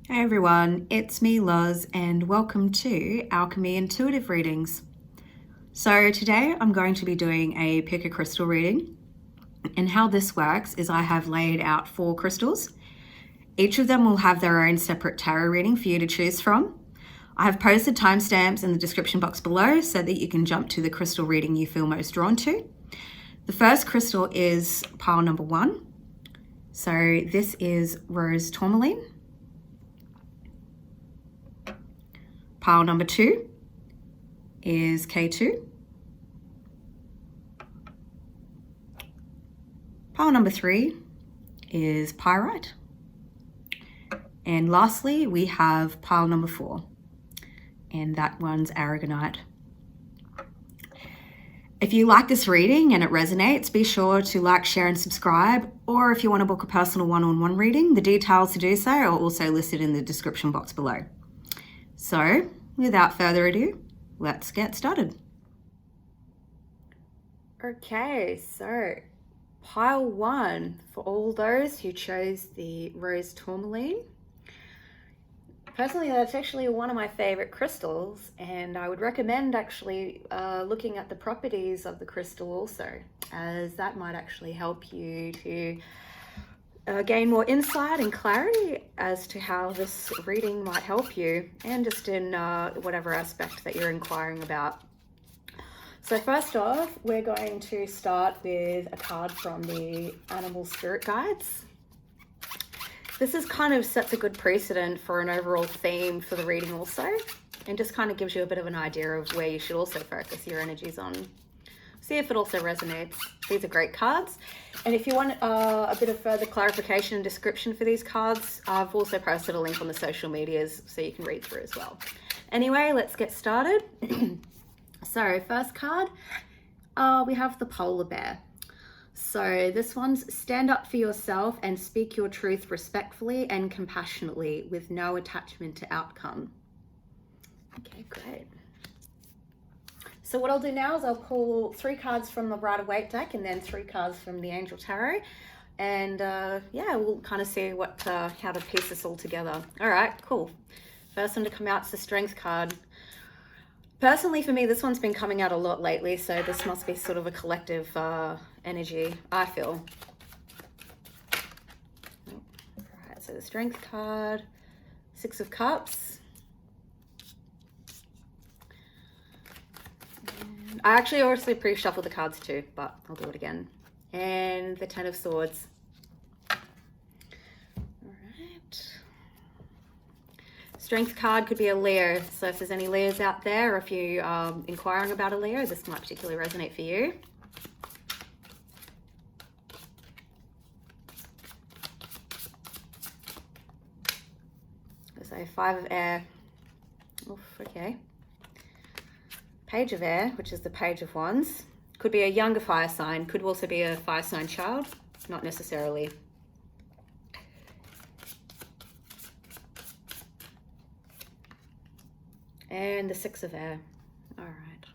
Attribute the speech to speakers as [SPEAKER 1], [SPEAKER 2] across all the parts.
[SPEAKER 1] Hey everyone, it's me Loz and welcome to Alchemy Intuitive Readings. So today I'm going to be doing a pick a crystal reading, and how this works is I have laid out 4 crystals. Each of them will have their own separate tarot reading for you to choose from. I have posted timestamps in the description box below so that you can jump to the crystal reading you feel most drawn to. The first crystal is pile number 1. So this is Rose Tourmaline. Pile number 2 is K2. Pile number 3 is Pyrite. And lastly, we have pile number 4, and that one's Aragonite. If you like this reading and it resonates, be sure to like, share, and subscribe. Or if you want to book a personal one-on-one reading, the details to do so are also listed in the description box below. So, without further ado, let's get started. Okay, so pile 1 for all those who chose the Rose Tourmaline. Personally, that's actually one of my favorite crystals, and I would recommend actually looking at the properties of the crystal also, as that might actually help you to gain more insight and clarity as to how this reading might help you, and just in whatever aspect that you're inquiring about. So first off, we're going to start with a card from the Animal Spirit Guides. This is kind of sets a good precedent for an overall theme for the reading also, and just kind of gives you a bit of an idea of where you should also focus your energies on. See if it also resonates. These are great cards. And if you want a bit of further clarification and description for these cards, I've also posted a link on the social medias so you can read through as well. Anyway, let's get started. So first card, we have the Polar Bear. So this one's stand up for yourself and speak your truth respectfully and compassionately with no attachment to outcome. Okay, great. So what I'll do now is I'll pull 3 cards from the Rider-Waite deck and then 3 cards from the Angel Tarot. And yeah, we'll kind of see what how to piece this all together. All right, cool. First one to come out is the Strength card. Personally, for me, this one's been coming out a lot lately, so this must be sort of a collective energy, I feel. All right, so the Strength card, 6 of Cups. I actually also pre-shuffled the cards too, but I'll do it again. And the 10 of Swords. All right. Strength card could be a Leo. So if there's any Leos out there, or if you are inquiring about a Leo, this might particularly resonate for you. So 5 of Air. Oof, okay. Page of Air, which is the Page of Wands. Could be a younger fire sign, could also be a fire sign child, not necessarily. And the 6 of Air. All right.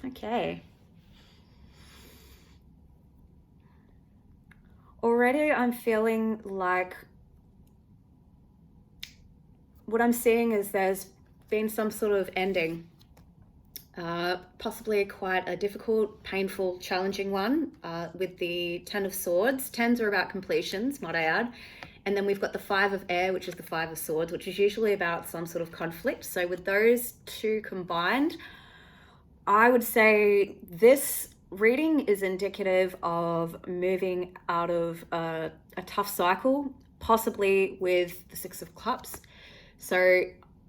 [SPEAKER 1] Okay. Already I'm feeling like what I'm seeing is there's been some sort of ending, possibly quite a difficult, painful, challenging one with the 10 of Swords. 10s are about completions, might I add. And then we've got the 5 of Air, which is the 5 of Swords, which is usually about some sort of conflict. So with those 2 combined, I would say this reading is indicative of moving out of a tough cycle, possibly with the 6 of Cups. So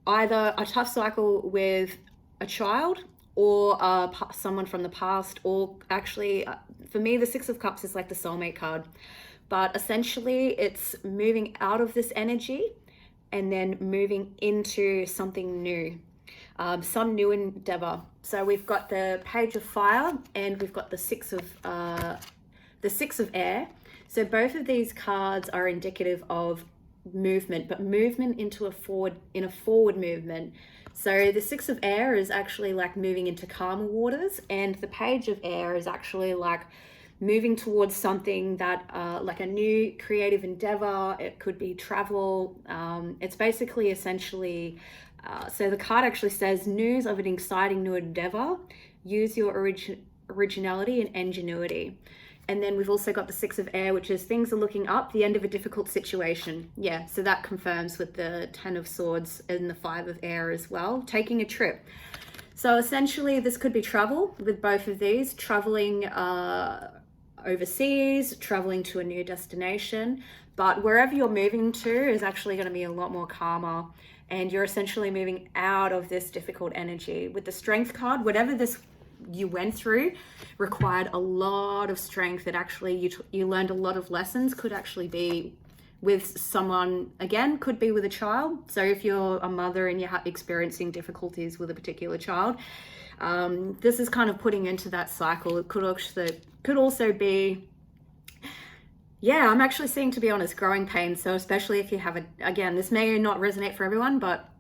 [SPEAKER 1] either a tough cycle with a child or someone from the past, or actually for me the 6 of Cups is like the soulmate card, but essentially it's moving out of this energy and then moving into something new, some new endeavor. So we've got the Page of Fire and we've got the 6 of Air. So both of these cards are indicative of movement, but movement into a forward movement. So the 6 of Air is actually like moving into calmer waters, and the Page of Air is actually like moving towards something that like a new creative endeavor. It could be travel. It's basically essentially, so the card actually says news of an exciting new endeavor. Use your originality and ingenuity. And then we've also got the Six of Air, which is things are looking up, the end of a difficult situation. Yeah, so that confirms with the Ten of Swords and the Five of Air as well, taking a trip. So essentially this could be travel with both of these, traveling overseas, traveling to a new destination, but wherever you're moving to is actually going to be a lot more calmer, and you're essentially moving out of this difficult energy. With the Strength card, whatever this you went through required a lot of strength. It actually, you learned a lot of lessons. Could actually be with someone, again, could be with a child. So if you're a mother and you're experiencing difficulties with a particular child, this is kind of putting into that cycle. It could also be, yeah, I'm actually seeing, to be honest, growing pains. So especially if you have again, this may not resonate for everyone, but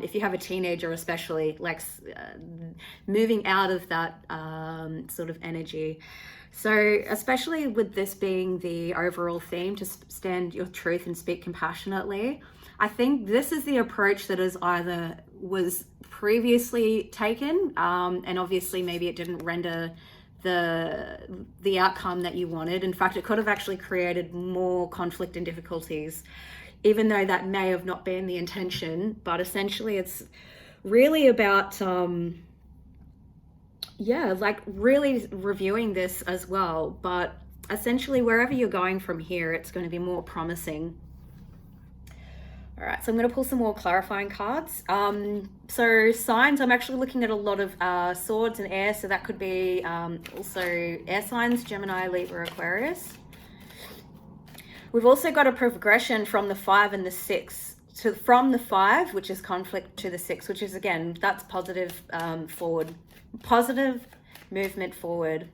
[SPEAKER 1] if you have a teenager, especially, like moving out of that sort of energy. So especially with this being the overall theme, to stand your truth and speak compassionately, I think this is the approach that was previously taken, and obviously maybe it didn't render the outcome that you wanted. In fact, it could have actually created more conflict and difficulties, even though that may have not been the intention. But essentially it's really about like really reviewing this as well. But essentially wherever you're going from here, it's going to be more promising. All right, so I'm going to pull some more clarifying cards. So signs, I'm actually looking at a lot of swords and air, so that could be also air signs, Gemini, Libra, Aquarius. We've also got a progression from the 5 and the 6 from the 5, which is conflict, to the 6, which is, again, that's positive positive movement forward.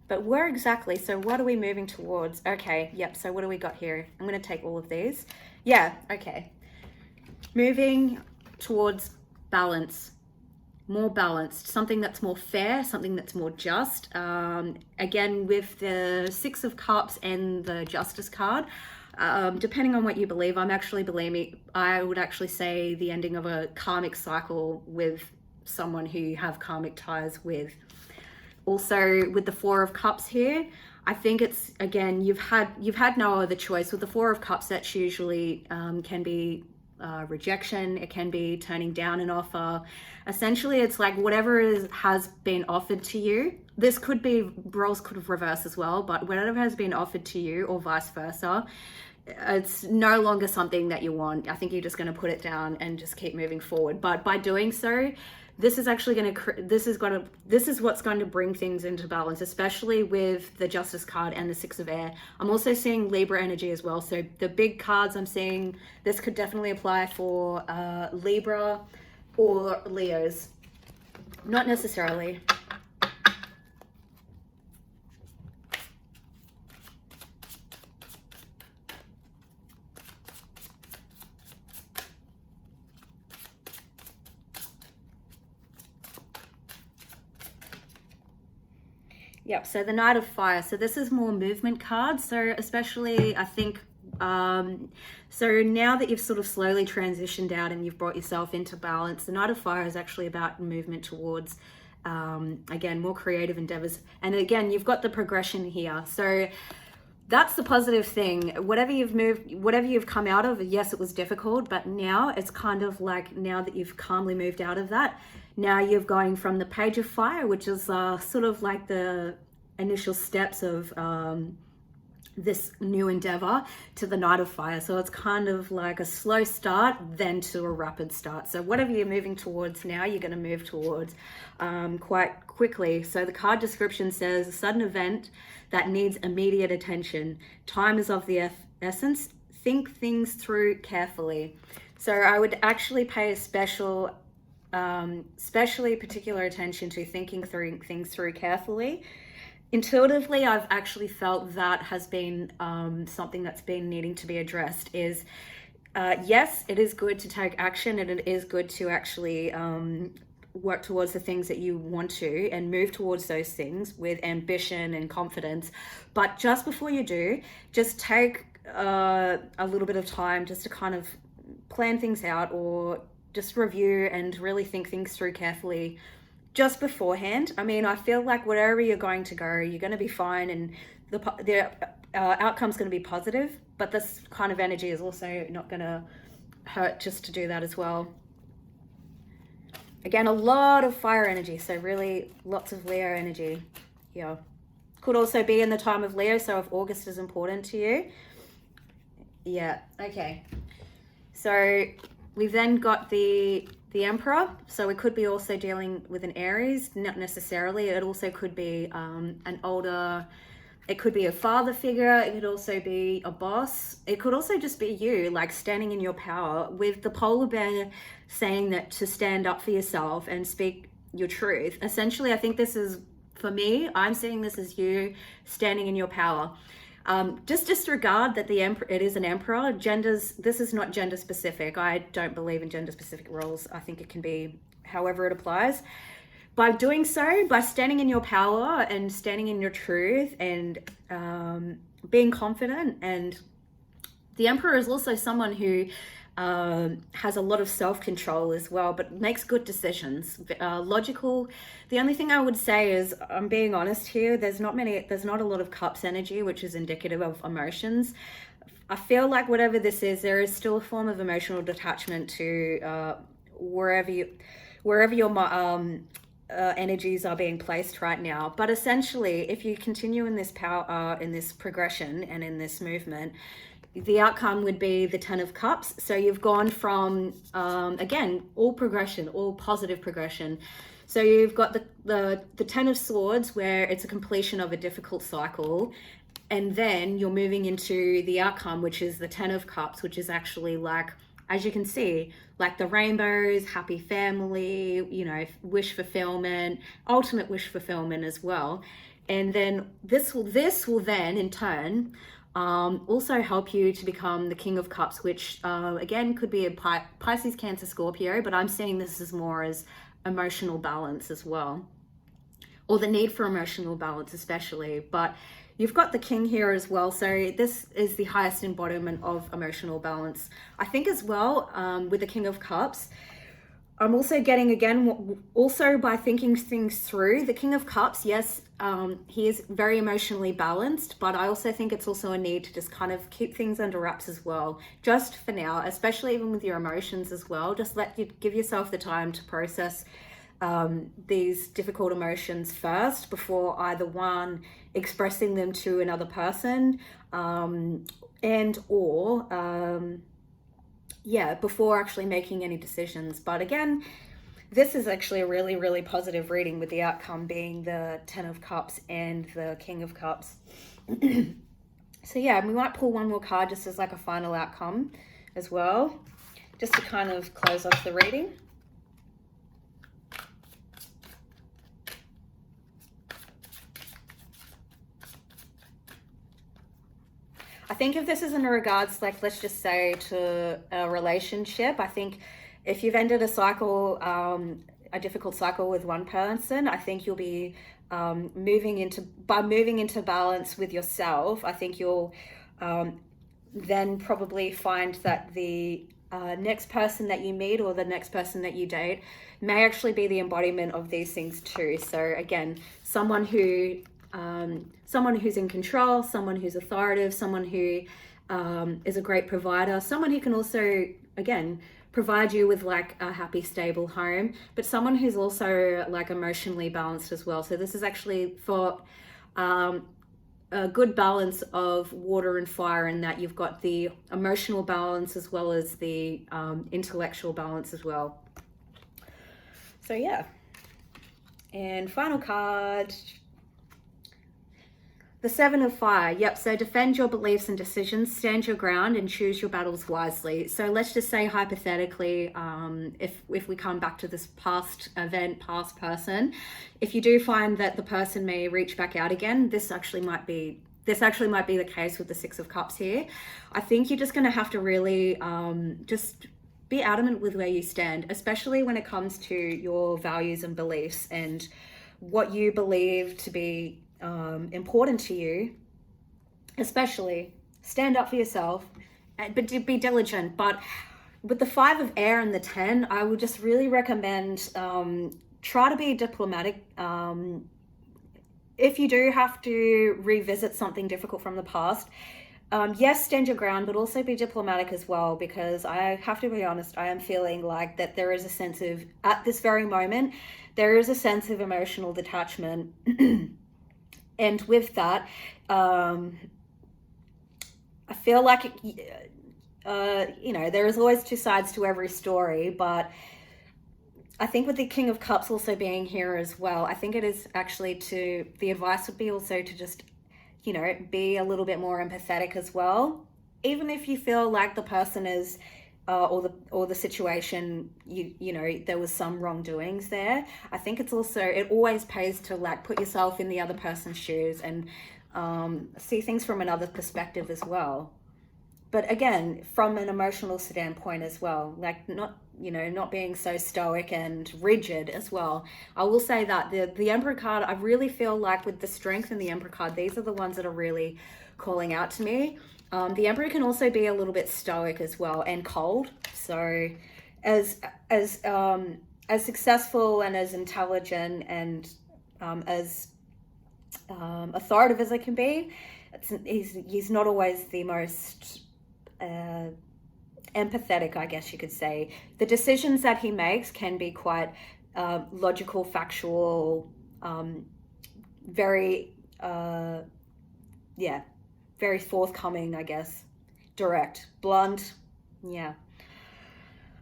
[SPEAKER 1] But where exactly? So what are we moving towards? Okay, yep, so what do we got here? I'm going to take all of these. Yeah, okay. Moving towards balance, more balanced, something that's more fair, something that's more just. Again, with the 6 of Cups and the Justice card, depending on what you believe, I would actually say the ending of a karmic cycle with someone who you have karmic ties with. Also with the 4 of Cups here, I think it's, again, you've had no other choice. With the 4 of Cups, that's usually can be rejection. It can be turning down an offer. Essentially, it's like whatever has been offered to you. This could be, roles could have reversed as well, but whatever has been offered to you, or vice versa, it's no longer something that you want. I think you're just going to put it down and just keep moving forward. But by doing so, this is actually going to, this is what's going to bring things into balance, especially with the Justice card and the 6 of Air. I'm also seeing Libra energy as well. So the big cards I'm seeing, this could definitely apply for Libra or Leos. Not necessarily. Yep, so the Knight of Fire. So this is more movement cards. So especially, I think, so now that you've sort of slowly transitioned out and you've brought yourself into balance, the Knight of Fire is actually about movement towards, again, more creative endeavors. And again, you've got the progression here. So that's the positive thing. Whatever you've come out of, yes, it was difficult, but now it's kind of like, now that you've calmly moved out of that, now you're going from the Page of Fire, which is sort of like the initial steps of this new endeavor, to the Knight of Fire. So it's kind of like a slow start, then to a rapid start. So whatever you're moving towards now, you're going to move towards quite quickly. So the card description says, a sudden event that needs immediate attention. Time is of the essence. Think things through carefully. So I would actually pay a especially particular attention to thinking through things through carefully. Intuitively, I've actually felt that has been something that's been needing to be addressed. Is yes, it is good to take action, and it is good to actually work towards the things that you want to and move towards those things with ambition and confidence. But just before you do, just take a little bit of time just to kind of plan things out, or just review and really think things through carefully just beforehand. I mean, I feel like wherever you're going to go, you're going to be fine, and the outcome's going to be positive, but this kind of energy is also not going to hurt just to do that as well. Again, a lot of fire energy, so really lots of Leo energy here. Could also be in the time of Leo, so if August is important to you. Yeah, okay. So we've then got the Emperor, so we could be also dealing with an Aries, not necessarily. It also could be an older, it could be a father figure, it could also be a boss. It could also just be you, like standing in your power, with the polar bear saying that to stand up for yourself and speak your truth. Essentially, I think this is, for me, I'm seeing this as you standing in your power. Just disregard that it is an emperor. This is not gender specific. I don't believe in gender specific roles. I think it can be however it applies. By doing so, by standing in your power and standing in your truth and being confident, and the emperor is also someone who has a lot of self-control as well, but makes good decisions, logical. The only thing I would say is, I'm being honest here, there's not a lot of cups energy, which is indicative of emotions. I feel like whatever this is, there is still a form of emotional detachment to wherever your energies are being placed right now. But essentially, if you continue in this power, in this progression and in this movement, the outcome would be the Ten of Cups. So you've gone from, again, all progression, all positive progression. So you've got the Ten of Swords, where it's a completion of a difficult cycle. And then you're moving into the outcome, which is the Ten of Cups, which is actually like, as you can see, like the rainbows, happy family, you know, wish fulfillment, ultimate wish fulfillment as well. And then this will then in turn also help you to become the King of Cups, which again could be a Pisces, Cancer, Scorpio, but I'm seeing this as more as emotional balance as well, or the need for emotional balance especially. But you've got the King here as well, so this is the highest embodiment of emotional balance. I think as well, with the King of Cups, I'm also getting, again, also by thinking things through, the King of Cups, yes, he is very emotionally balanced, but I also think it's also a need to just kind of keep things under wraps as well, just for now, especially even with your emotions as well. Just give yourself the time to process these difficult emotions first, before either one, expressing them to another person, before actually making any decisions. But again, this is actually a really, really positive reading, with the outcome being the Ten of Cups and the King of Cups. So yeah, we might pull one more card just as like a final outcome as well, just to kind of close off the reading. I think if this is in regards, like, let's just say to a relationship, I think if you've ended a cycle, a difficult cycle with one person, I think you'll be moving into balance with yourself. I think you'll then probably find that the next person that you meet, or the next person that you date, may actually be the embodiment of these things too. So again, someone who's in control, someone who's authoritative, someone who is a great provider, someone who can also, again, provide you with like a happy, stable home, but someone who's also like emotionally balanced as well. So this is actually for a good balance of water and fire, in that you've got the emotional balance as well as the intellectual balance as well. So yeah. And final card, the Seven of Fire. Yep, so defend your beliefs and decisions, stand your ground, and choose your battles wisely. So let's just say hypothetically, if we come back to this past event, past person, if you do find that the person may reach back out again, this actually might be the case with the Six of Cups here. I think you're just going to have to really just be adamant with where you stand, especially when it comes to your values and beliefs and what you believe to be important to you. Especially stand up for yourself, but be diligent. But with the 5 of air and the 10, I would just really recommend try to be diplomatic. If you do have to revisit something difficult from the past, yes, stand your ground, but also be diplomatic as well, because I have to be honest, I am feeling like that there is a sense of, at this very moment, there is a sense of emotional detachment. And with that, I feel like, there is always 2 sides to every story, but I think with the King of Cups also being here as well, I think it is actually the advice would be also to just, be a little bit more empathetic as well. Even if you feel like the person is, or the situation, there was some wrongdoings there. I think it always pays to like put yourself in the other person's shoes and see things from another perspective as well. But again, from an emotional standpoint as well, like not being so stoic and rigid as well. I will say that the Emperor card, I really feel like with the Strength and the Emperor card, these are the ones that are really calling out to me. The Emperor can also be a little bit stoic as well and cold. So as successful and as intelligent and as authoritative as I can be, he's not always the most empathetic, I guess you could say. The decisions that he makes can be quite logical, factual, very very forthcoming, I guess, direct, blunt. Yeah.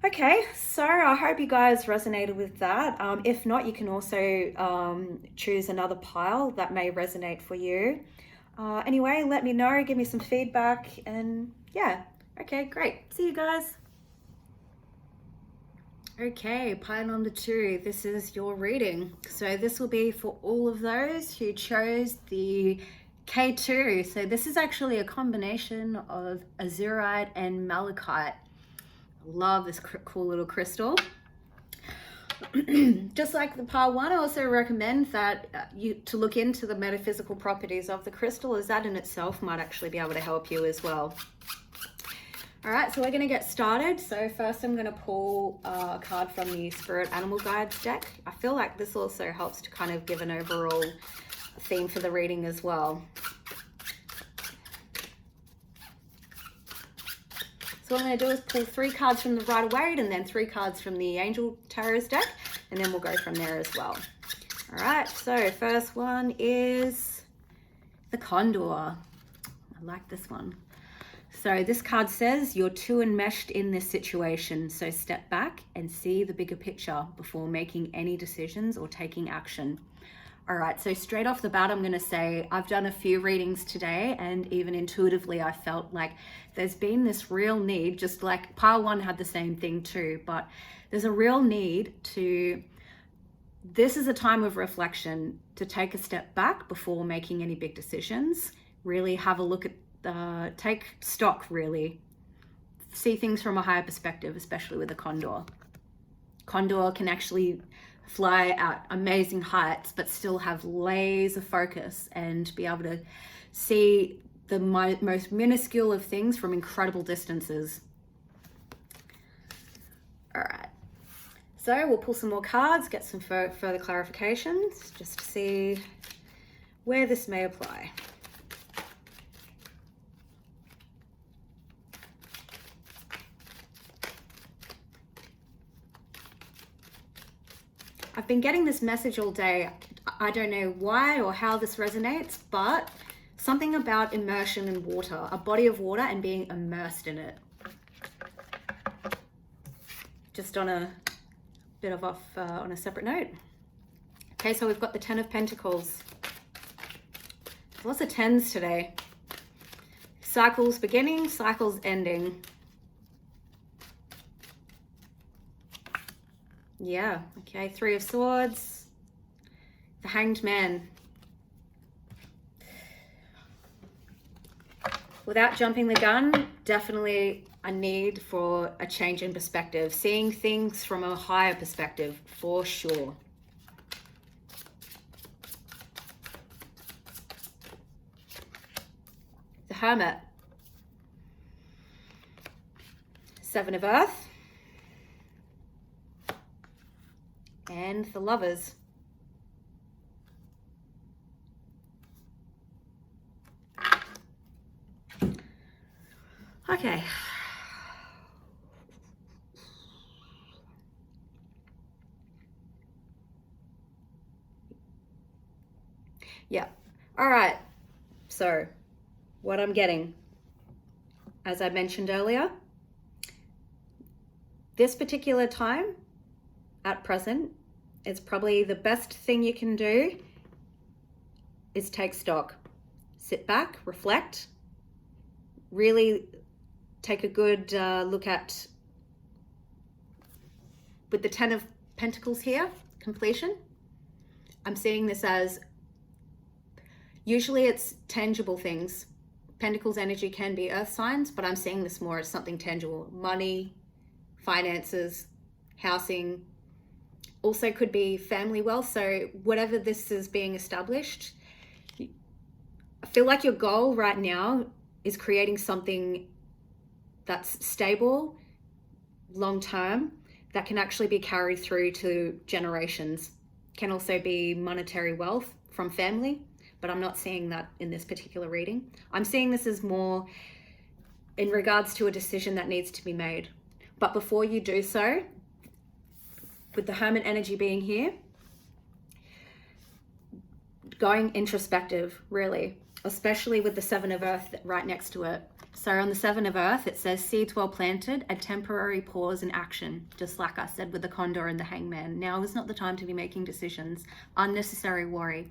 [SPEAKER 1] Okay, so I hope you guys resonated with that. If not, you can also choose another pile that may resonate for you. Anyway, let me know, give me some feedback, and yeah. Okay, great. See you guys. Okay, pile number 2. This is your reading. So this will be for all of those who chose the K2. So this is actually a combination of azurite and malachite. Love this cool little crystal. Just like the pile 1, I also recommend that you to look into the metaphysical properties of the crystal, as that in itself might actually be able to help you as well. All right, so we're going to get started. So first I'm going to pull a card from the Spirit Animal Guides deck. I feel like this also helps to kind of give an overall theme for the reading as well. So what I'm going to do is pull 3 cards from the Rider-Waite and then 3 cards from the Angel Tarot's deck, and then we'll go from there as well. All right, so first one is the Condor. I like this one. So this card says, you're too enmeshed in this situation, so step back and see the bigger picture before making any decisions or taking action. All right, so straight off the bat, I'm going to say I've done a few readings today, and even intuitively, I felt like there's been this real need, just like pile 1 had the same thing too, but there's a real need this is a time of reflection, to take a step back before making any big decisions, really have a look at take stock, really see things from a higher perspective, especially with a condor. Condor can actually fly at amazing heights, but still have laser focus and be able to see the most minuscule of things from incredible distances. All right, so we'll pull some more cards, get some further clarifications, just to see where this may apply. I've been getting this message all day. I don't know why or how this resonates, but something about immersion in water, a body of water and being immersed in it. Just on a bit of on a separate note. Okay, so we've got the 10 of Pentacles. Lots of 10s today. Cycles beginning, cycles ending. Yeah, okay, 3 of Swords, the Hanged Man. Without jumping the gun, definitely a need for a change in perspective, seeing things from a higher perspective, for sure. The Hermit, Seven of Earth, and the Lovers. Okay. Yeah. All right. So what I'm getting, as I mentioned earlier, this particular time at present is probably the best thing you can do is take stock. Sit back, reflect, really take a good look at, with the Ten of Pentacles here, completion. I'm seeing this as, usually it's tangible things. Pentacles energy can be earth signs, but I'm seeing this more as something tangible. Money, finances, housing, also could be family wealth. So whatever this is being established, I feel like your goal right now is creating something that's stable, long-term, that can actually be carried through to generations. Can also be monetary wealth from family, but I'm not seeing that in this particular reading. I'm seeing this as more in regards to a decision that needs to be made. But before you do so, with the Hermit energy being here, going introspective, really, especially with the Seven of Earth right next to it. So on the Seven of Earth, it says, seeds well planted, a temporary pause in action, just like I said with the Condor and the Hangman. Now is not the time to be making decisions, unnecessary worry.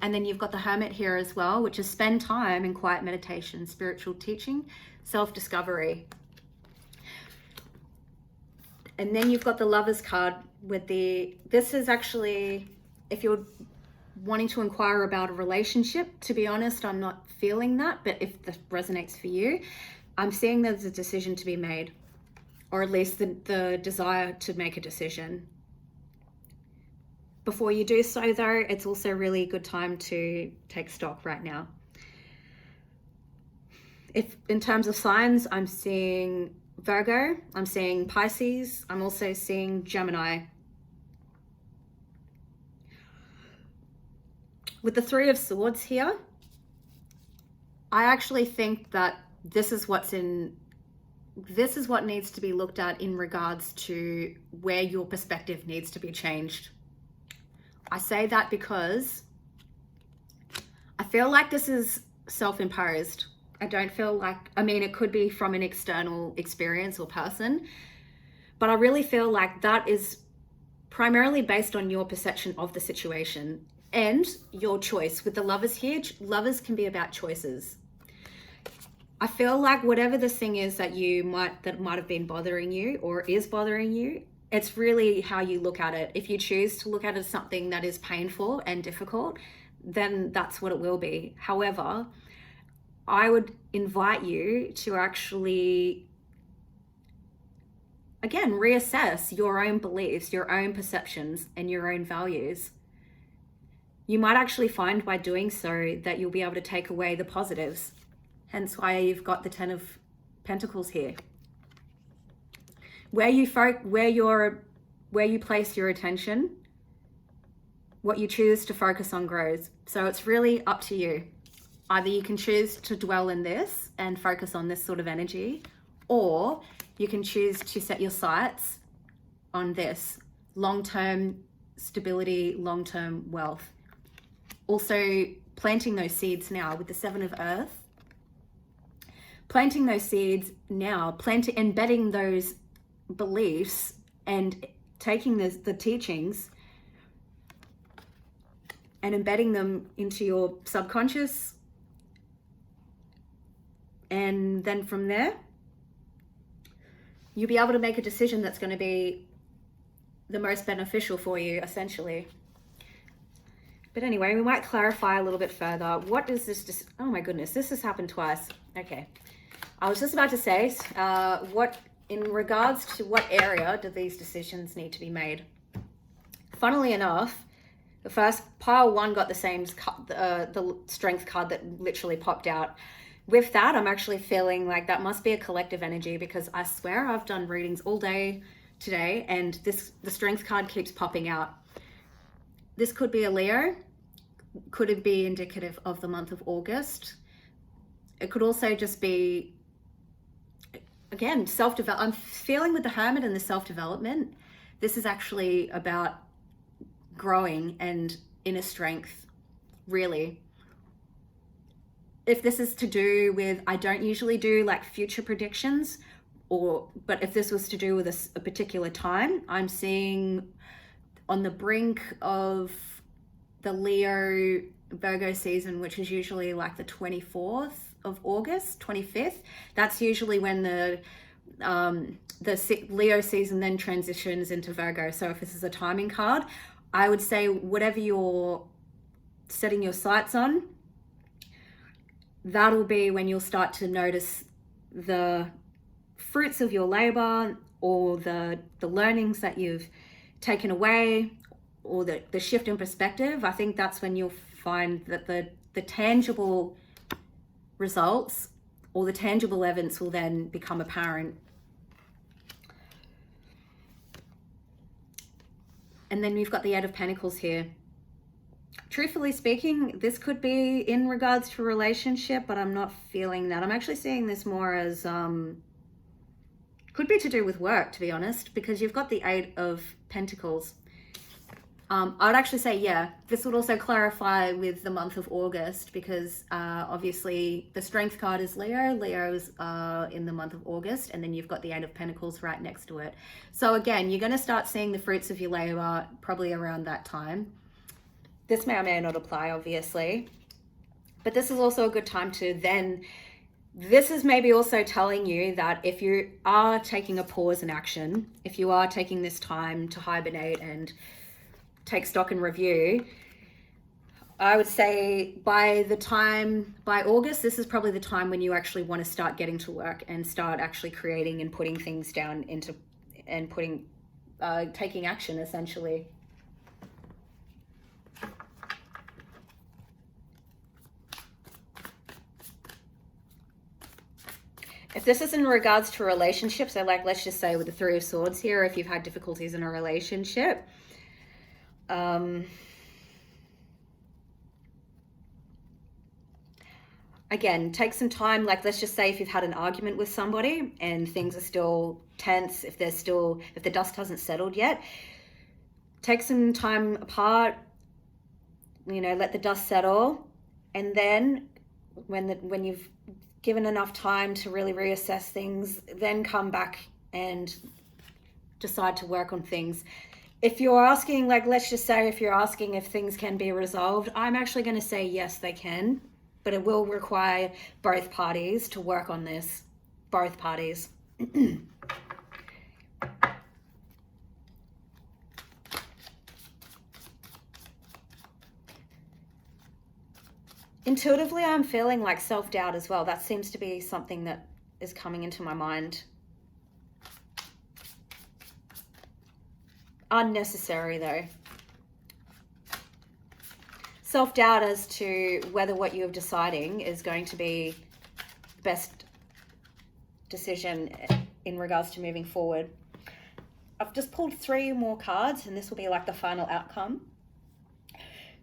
[SPEAKER 1] And then you've got the Hermit here as well, which is spend time in quiet meditation, spiritual teaching, self-discovery. And then you've got the Lovers card with the, this is actually, if you're wanting to inquire about a relationship, to be honest, I'm not feeling that, but if that resonates for you, I'm seeing there's a decision to be made, or at least the desire to make a decision. Before you do so though, it's also really a good time to take stock right now. If in terms of signs, I'm seeing Virgo, I'm seeing Pisces, I'm also seeing Gemini. With the Three of Swords here, I actually think that this is what needs to be looked at in regards to where your perspective needs to be changed. I say that because I feel like this is self-imposed. I don't feel like, I mean, it could be from an external experience or person, but I really feel like that is primarily based on your perception of the situation and your choice. With the Lovers here, Lovers can be about choices. I feel like whatever this thing is that might have been bothering you or is bothering you, it's really how you look at it. If you choose to look at it as something that is painful and difficult, then that's what it will be. However, I would invite you to actually, again, reassess your own beliefs, your own perceptions, and your own values. You might actually find by doing so that you'll be able to take away the positives. Hence why you've got the Ten of Pentacles here. Where you place your attention, what you choose to focus on grows. So it's really up to you. Either you can choose to dwell in this and focus on this sort of energy, or you can choose to set your sights on this long-term stability, long-term wealth. Also planting those seeds now with the Seven of Earth. Planting those seeds now, embedding those beliefs and taking the teachings and embedding them into your subconscious. And then from there, you'll be able to make a decision that's going to be the most beneficial for you, essentially. But anyway, we might clarify a little bit further. What is this? Oh my goodness, this has happened twice. Okay. I was just about to say, what in regards to what area do these decisions need to be made? Funnily enough, the first pile one got the same, the strength card that literally popped out. With that, I'm actually feeling like that must be a collective energy, because I swear I've done readings all day today and the strength card keeps popping out. This could be a Leo. Could it be indicative of the month of August? It could also just be, again, self-development. I'm feeling with the Hermit and the self-development, this is actually about growing and inner strength, really. If this is to do with, I don't usually do like future predictions, but if this was to do with a particular time, I'm seeing on the brink of the Leo Virgo season, which is usually like the 24th of August, 25th. That's usually when the Leo season then transitions into Virgo. So if this is a timing card, I would say whatever you're setting your sights on, that'll be when you'll start to notice the fruits of your labor, or the learnings that you've taken away, or the shift in perspective. I think that's when you'll find that the tangible results or the tangible evidence will then become apparent. And then we've got the Eight of Pentacles here. Truthfully speaking, this could be in regards to a relationship, but I'm not feeling that. I'm actually seeing this more as, could be to do with work, to be honest, because you've got the Eight of Pentacles. I would actually say, yeah, this would also clarify with the month of August, because obviously the Strength card is Leo. Leo's in the month of August, and then you've got the Eight of Pentacles right next to it. So again, you're going to start seeing the fruits of your labor probably around that time. This may or may not apply, obviously, but this is also a good time to then, this is maybe also telling you that if you are taking a pause in action, if you are taking this time to hibernate and take stock and review, I would say by August, this is probably the time when you actually want to start getting to work and start actually creating and putting things down into, and taking action, essentially. If this is in regards to relationships, so like, let's just say with the Three of Swords here, if you've had difficulties in a relationship, again, take some time. Like, let's just say if you've had an argument with somebody and things are still tense, if the dust hasn't settled yet, take some time apart, let the dust settle. And then when you've given enough time to really reassess things, then come back and decide to work on things. If you're asking, like, let's just say if you're asking if things can be resolved, I'm actually going to say yes, they can, but it will require both parties to work on this. Both parties. Intuitively, I'm feeling like self-doubt as well. That seems to be something that is coming into my mind. Unnecessary though. Self-doubt as to whether what you're deciding is going to be the best decision in regards to moving forward. I've just pulled 3 more cards, and this will be like the final outcome.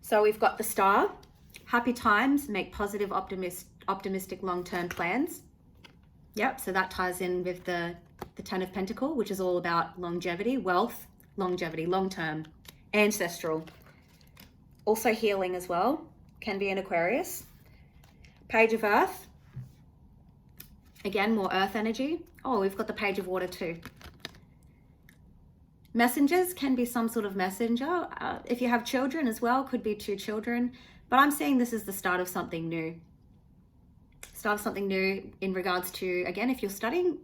[SPEAKER 1] So we've got the Star. Happy times, make positive, optimistic long-term plans. Yep, so that ties in with the Ten of Pentacles, which is all about longevity, wealth, longevity, long-term, ancestral. Also healing as well, can be an Aquarius. Page of Earth. Again, more earth energy. Oh, we've got the Page of Water too. Messengers can be some sort of messenger. If you have children as well, could be 2 children. But I'm seeing this is the start of something new. Start of something new in regards to, again, if you're studying,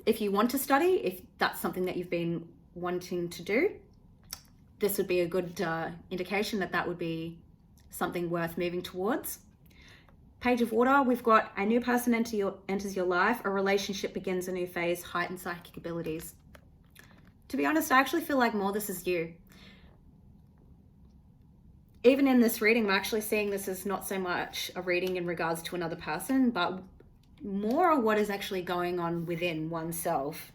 [SPEAKER 1] if you want to study, if that's something that you've been wanting to do, this would be a good indication that that would be something worth moving towards. Page of Water, we've got a new person enters your life, a relationship begins a new phase, heightened psychic abilities. To be honest, I actually feel like more this is you. Even in this reading, I'm actually seeing this as not so much a reading in regards to another person, but more what is actually going on within oneself.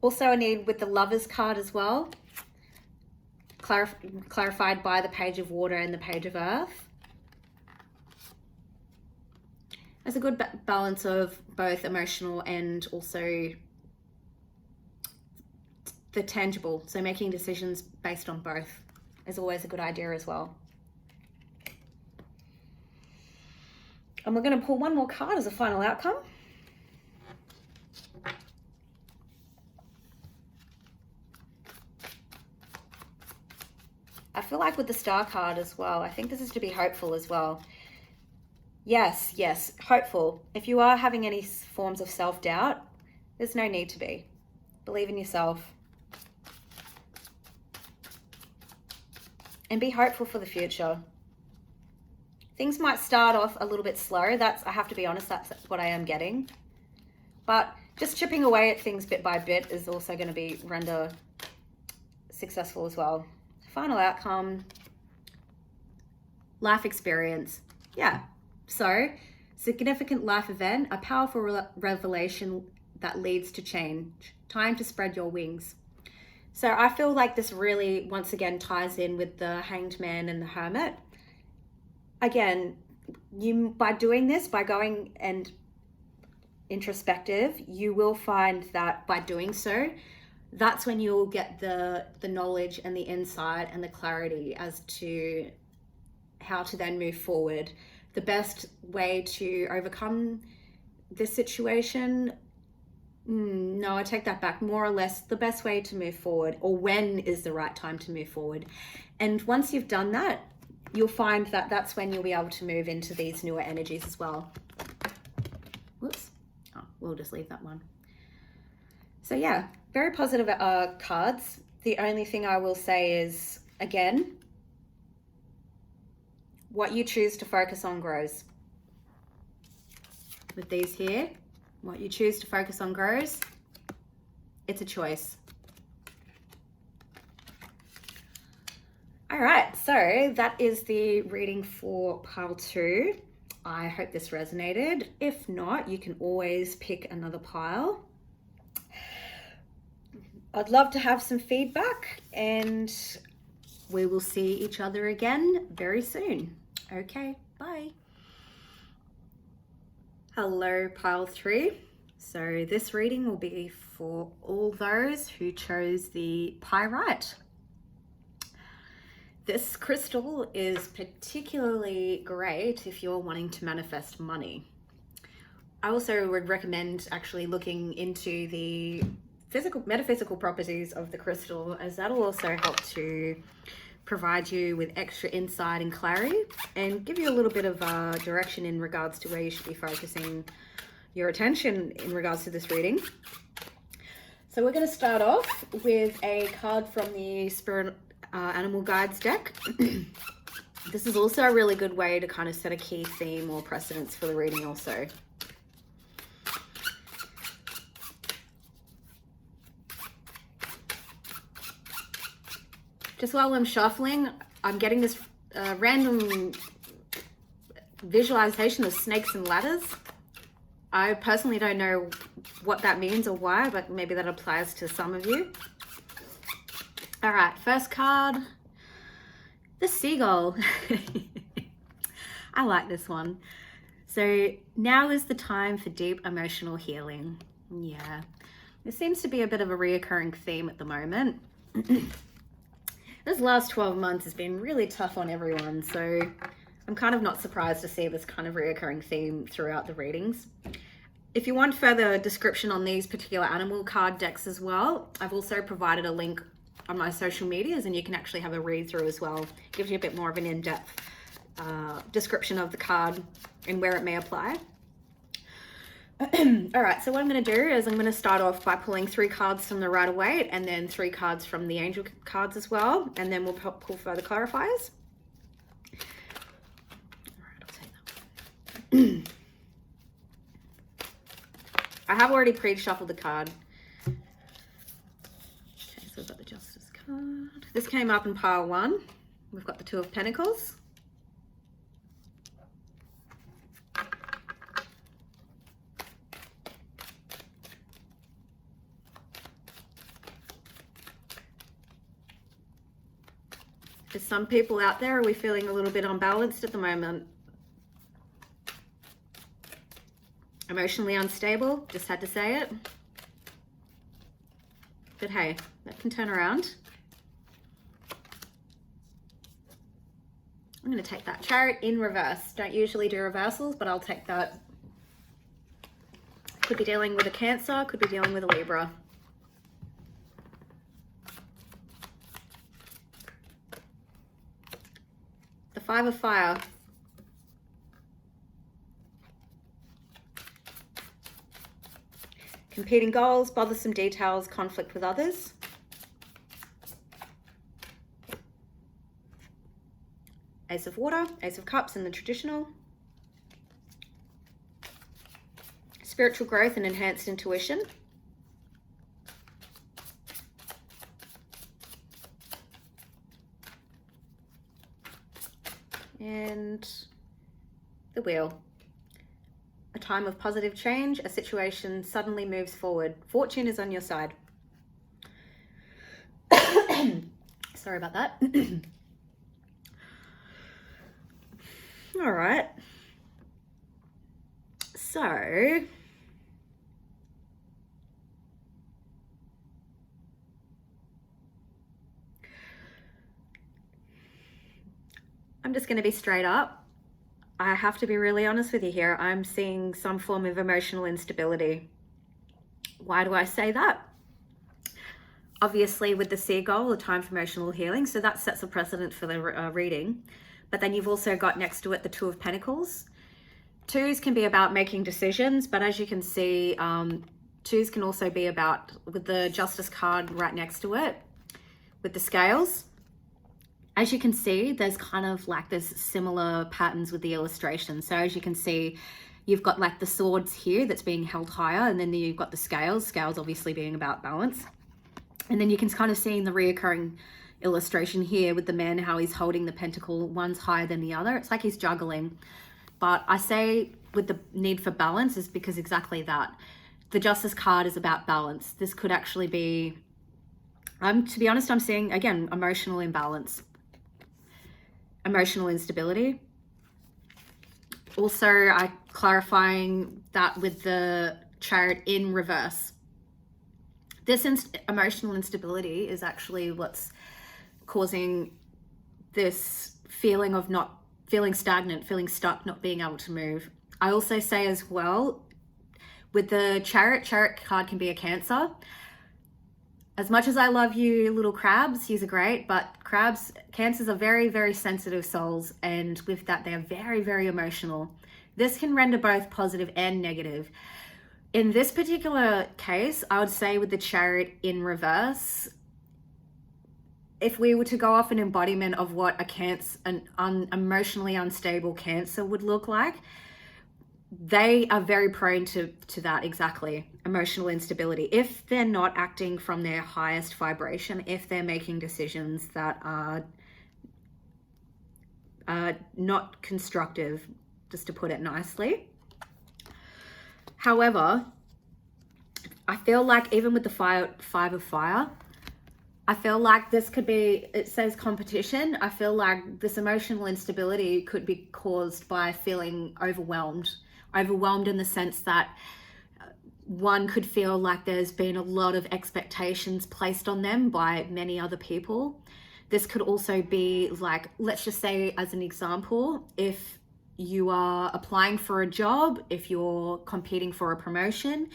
[SPEAKER 1] Also, I need with the Lovers card as well, clarified by the Page of Water and the Page of Earth. There's a good balance of both emotional and also the tangible. So making decisions based on both is always a good idea as well. And we're going to pull one more card as a final outcome. I feel like with the Star card as well, I think this is to be hopeful as well. Yes, hopeful. If you are having any forms of self-doubt, there's no need to be. Believe in yourself. And be hopeful for the future. Things might start off a little bit slow. I have to be honest, that's what I am getting. But just chipping away at things bit by bit is also going to be render successful as well. Final outcome, life experience. Yeah, so significant life event, a powerful revelation that leads to change. Time to spread your wings. So I feel like this really, once again, ties in with the Hanged Man and the Hermit. Again, by doing this, by going and introspective, you will find that by doing so, that's when you'll get the knowledge and the insight and the clarity as to how to then move forward. The best way to overcome this situation, no, I take that back. More or less, the best way to move forward, or when is the right time to move forward. And once you've done that, you'll find that that's when you'll be able to move into these newer energies as well. Whoops. Oh, we'll just leave that one. So yeah, very positive cards. The only thing I will say is, again, what you choose to focus on grows. With these here, what you choose to focus on grows. It's a choice. All right, so that is the reading for pile 2. I hope this resonated. If not, you can always pick another pile. I'd love to have some feedback, and we will see each other again very soon. Okay, bye. Hello, pile 3. So this reading will be for all those who chose the Pyrite. This crystal is particularly great if you're wanting to manifest money. I also would recommend actually looking into the metaphysical properties of the crystal, as that'll also help to provide you with extra insight and clarity and give you a little bit of direction in regards to where you should be focusing your attention in regards to this reading. So we're going to start off with a card from the Spirit Animal Guides deck. This is also a really good way to kind of set a key theme or precedence for the reading also. Just while I'm shuffling, I'm getting this random visualization of snakes and ladders. I personally don't know what that means or why, but maybe that applies to some of you. All right, first card, the Seagull. I like this one. So now is the time for deep emotional healing. Yeah, there seems to be a bit of a reoccurring theme at the moment. This last 12 months has been really tough on everyone, so I'm kind of not surprised to see this kind of reoccurring theme throughout the readings. If you want further description on these particular animal card decks as well, I've also provided a link on my social medias, and you can actually have a read through as well. It gives you a bit more of an in-depth description of the card and where it may apply. All right, so what I'm going to do is I'm going to start off by pulling 3 cards from the Rider-Waite and then 3 cards from the Angel cards as well, and then we'll pull further clarifiers. I have already pre-shuffled the card. Okay, so we've got the Justice card. This came up in pile 1. We've got the Two of Pentacles. There's some people out there, are we feeling a little bit unbalanced at the moment? Emotionally unstable, just had to say it. But hey, that can turn around. I'm going to take that Chariot in reverse. Don't usually do reversals, but I'll take that. Could be dealing with a Cancer, could be dealing with a Libra. The Five of Fire. Competing goals, bothersome details, conflict with others. Ace of Water, Ace of Cups in the traditional. Spiritual growth and enhanced intuition. And the Wheel. A time of positive change, a situation suddenly moves forward. Fortune is on your side. Sorry about that. All right. So, I'm just going to be straight up. I have to be really honest with you here. I'm seeing some form of emotional instability. Why do I say that? Obviously, with the Seagull, a time for emotional healing, so that sets a precedent for the reading. But then you've also got next to it the Two of Pentacles. Twos can be about making decisions, but as you can see, twos can also be about, with the Justice card right next to it, with the Scales. As you can see, there's kind of like there's similar patterns with the illustration. So as you can see, you've got like the swords here that's being held higher, and then you've got the scales obviously being about balance. And then you can kind of see in the reoccurring illustration here with the man, how he's holding the pentacle, one's higher than the other. It's like he's juggling. But I say with the need for balance is because exactly that. The Justice card is about balance. This could actually be, to be honest, I'm seeing, again, emotional imbalance, emotional instability. Also, I clarifying that with the Chariot in reverse. This emotional instability is actually what's causing this feeling of not feeling stagnant, feeling stuck, not being able to move. I also say as well, with the Chariot card can be a Cancer. As much as I love you little crabs, yous are great, but Cancers are very, very sensitive souls, and with that, they're very, very emotional. This can render both positive and negative. In this particular case, I would say with the Chariot in reverse, if we were to go off an embodiment of what a Cancer, an emotionally unstable Cancer would look like, they are very prone to that, exactly, emotional instability. If they're not acting from their highest vibration, if they're making decisions that are not constructive, just to put it nicely. However, I feel like even with the Five of Fire, I feel like this could be, it says competition. I feel like this emotional instability could be caused by feeling overwhelmed in the sense that one could feel like there's been a lot of expectations placed on them by many other people. This could also be like, let's just say as an example, if you are applying for a job, if you're competing for a promotion,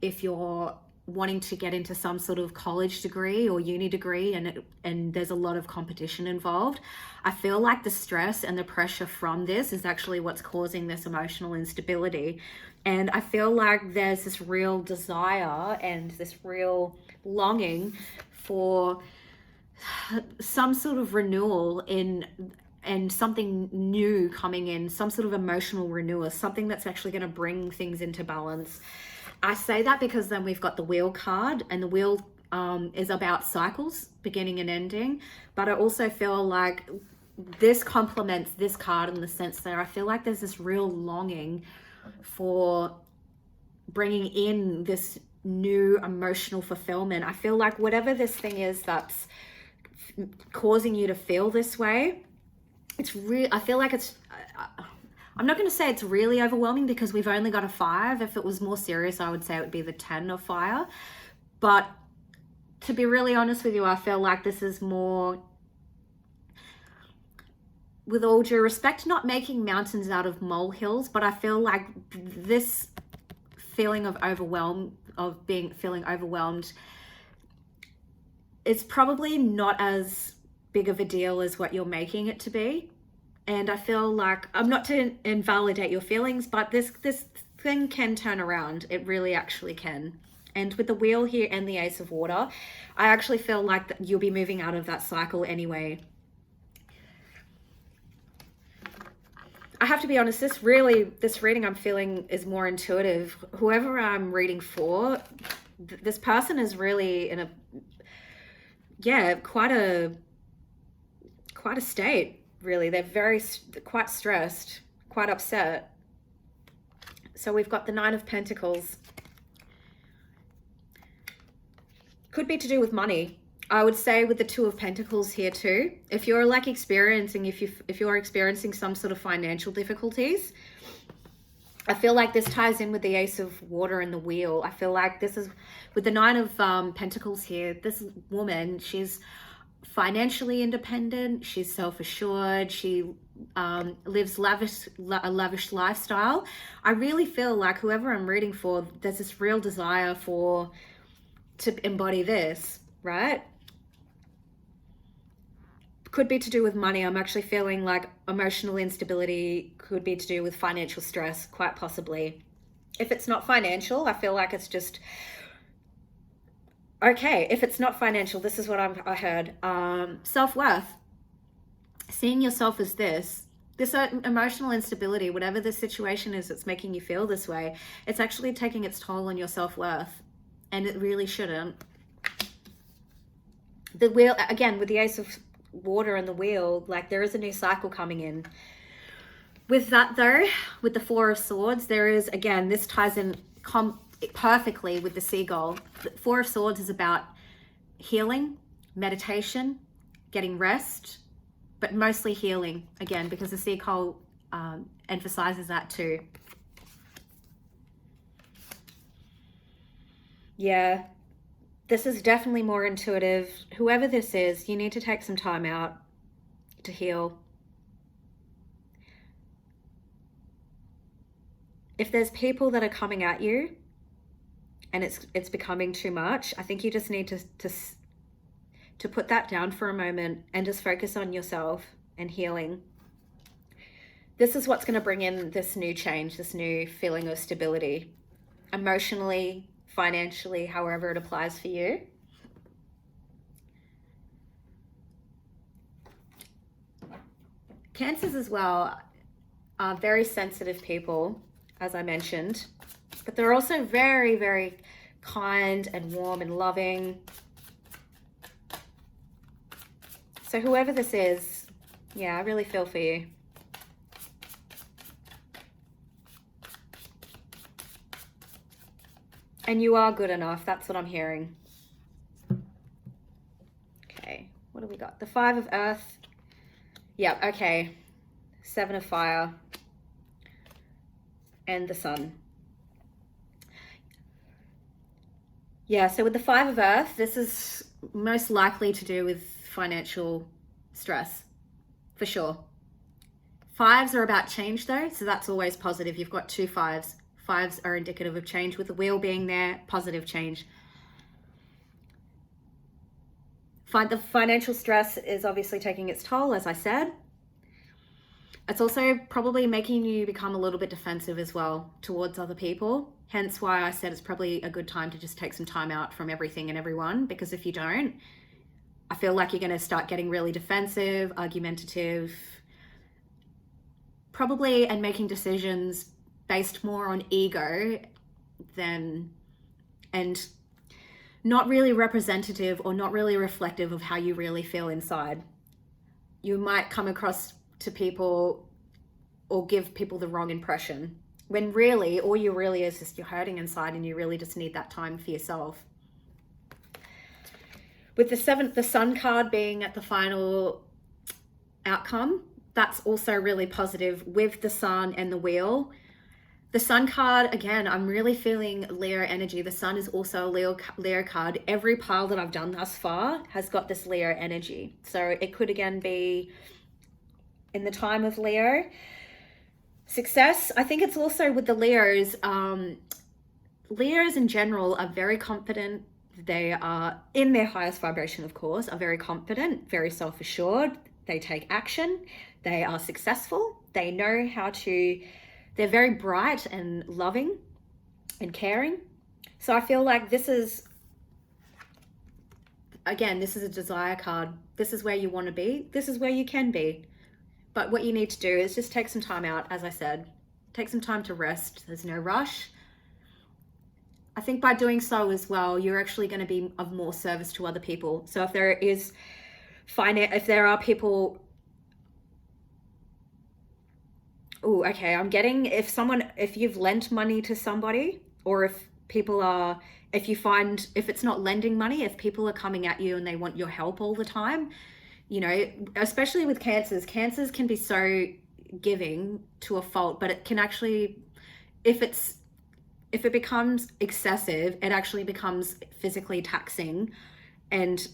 [SPEAKER 1] if you're wanting to get into some sort of college degree or uni degree, and there's a lot of competition involved, I feel like the stress and the pressure from this is actually what's causing this emotional instability. And I feel like there's this real desire and this real longing for some sort of renewal in and something new coming in, some sort of emotional renewal, something that's actually going to bring things into balance. I say that because then we've got the wheel card, and the wheel is about cycles, beginning and ending. But I also feel like this complements this card in the sense that I feel like there's this real longing for bringing in this new emotional fulfillment. I feel like whatever this thing is that's causing you to feel this way, it's real. I feel like it's, I'm not going to say it's really overwhelming because we've only got a 5. If it was more serious, I would say it would be the 10 of fire. But to be really honest with you, I feel like this is more, with all due respect, not making mountains out of molehills, but I feel like this feeling of overwhelm, of feeling overwhelmed, it's probably not as big of a deal as what you're making it to be. And I feel like, I'm not to invalidate your feelings, but this thing can turn around. It really actually can. And with the wheel here and the Ace of Water, I actually feel like you'll be moving out of that cycle anyway. I have to be honest, this reading I'm feeling is more intuitive. Whoever I'm reading for, this person is really in a, quite a state, really. They're quite stressed, quite upset. So we've got the 9 of Pentacles. Could be to do with money. I would say with the 2 of Pentacles here too. If you're like experiencing, if you're experiencing some sort of financial difficulties, I feel like this ties in with the Ace of Water and the Wheel. I feel like this is, with the 9 of Pentacles here, this woman, she's financially independent, she's self-assured, she lives a lavish lifestyle. I really feel like whoever I'm reading for, there's this real desire to embody this, right? Could be to do with money. I'm actually feeling like emotional instability could be to do with financial stress, quite possibly. If it's not financial, I feel like it's just, okay, if it's not financial, this is what I heard. Self-worth. Seeing yourself as this emotional instability, whatever the situation is that's making you feel this way, it's actually taking its toll on your self-worth. And it really shouldn't. The wheel, again, with the Ace of Water and the Wheel, like there is a new cycle coming in. With that though, with the 4 of Swords, there is, again, this ties in perfectly with the Seagull. The 4 of Swords is about healing, meditation, getting rest, but mostly healing, again, because the Seagull emphasizes that too. Yeah, this is definitely more intuitive. Whoever this is, you need to take some time out to heal. If there's people that are coming at you and it's becoming too much, I think you just need to put that down for a moment and just focus on yourself and healing. This is what's going to bring in this new change, this new feeling of stability, emotionally, financially, however it applies for you. Cancers as well are very sensitive people, as I mentioned, but they're also very, very kind and warm and loving. So whoever this is, yeah, I really feel for you. And you are good enough. That's what I'm hearing. Okay, what do we got? The 5 of Earth. Yep, okay. 7 of Fire. And the Sun. Yeah, so with the 5 of Earth, this is most likely to do with financial stress, for sure. 5s are about change though, so that's always positive. You've got 2 5s. 5s are indicative of change, with the Wheel being there, positive change. The financial stress is obviously taking its toll, as I said. It's also probably making you become a little bit defensive as well towards other people. Hence why I said it's probably a good time to just take some time out from everything and everyone, because if you don't, I feel like you're going to start getting really defensive, argumentative, probably, and making decisions based more on ego than, and not really representative or not really reflective of how you really feel inside. You might come across to people or give people the wrong impression, when really all you really is just you're hurting inside and you really just need that time for yourself. With the Sun card being at the final outcome, that's also really positive with the Sun and the Wheel. The Sun card, again, I'm really feeling Leo energy. The Sun is also a Leo card. Every pile that I've done thus far has got this Leo energy. So it could again be in the time of Leo. Success, I think it's also with the Leos. Leos in general are very confident. They are in their highest vibration, of course, are very confident, very self-assured. They take action. They are successful. They know how to, they're very bright and loving and caring. So I feel like this is, again, this is a desire card. This is where you want to be. This is where you can be. But what you need to do is just take some time out, as I said. Take some time to rest. There's no rush. I think by doing so as well, you're actually going to be of more service to other people. So if there is if there are people, oh, okay, I'm getting, if you've lent money to somebody, or if it's not lending money, if people are coming at you and they want your help all the time, you know, especially with cancers can be so giving to a fault, but it can actually, if it becomes excessive, it actually becomes physically taxing and